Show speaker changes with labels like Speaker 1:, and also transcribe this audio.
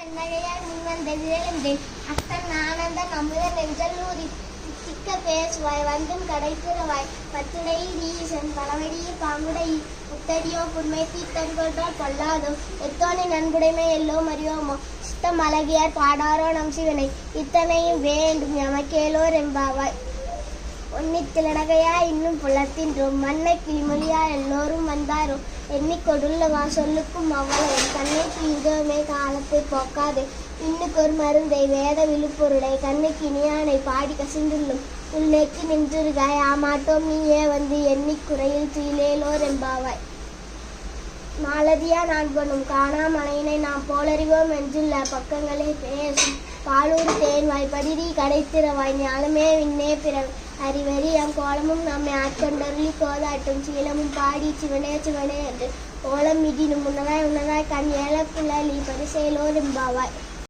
Speaker 1: நகையாய் முன்வந்தெதிரேன் அத்தன் ஆனந்த அமுத நெஞ்சல்லூரி திக்க பேசுவாய் வந்தும் கடைத்திறவாய் பத்துடை ஈசன் பலவடிய பாங்குடை முத்தடியோ புன்மை தீத்தன் கொன்றால் பொல்லாதோ எத்தோனை நன்குடைமை எல்லோம் அறியோமோ சித்தம் அழகியார் பாடாரோ நம் சிவனை இத்தனையும் வேண்டும் எமக்கேலோர் எம்பாவாய் ஒன்னித்திலனகையா இன்னும் புலத்தின்றோம் மண்ணை கிளிமொழியா எல்லோரும் வந்தாரோ எண்ணிக்கொடுள்ளவா சொல்லுக்கும் அவ்வளவு கண்ணைக்கு இதமே காலத்தை போக்காது இன்னுக்கு ஒரு மருந்தை வேத விழுப்பொருளை கண்ணுக்கு இனியானை பாடி கசிந்துள்ளும் உள்நேக்கு நின்றுருகாய் ஆமாட்டோம் நீயே வந்து எண்ணிக்குறையில் தீலேலோர் எம்பாவாய் மாலதியா நான்கொனும் காணாமலையினை நாம் போலறிவோம் என்றுள்ள பக்கங்களே பேசும் பாலூர் தேன்வாய் படிதி கடைத்திறவாய் ஞானமே விண்ணே பிறவை அறிவறி எம் கோலமும் நம்மை ஆட்கொண்டருளி கோதாட்டும் சீலமும் பாடி சிவனே சிவனே என்று ஓலம் மிதினும் உன்னதாய் உன்னதாய் கண் ஏழப்புள்ளி பரிசேலோர் எம்பாவாய்.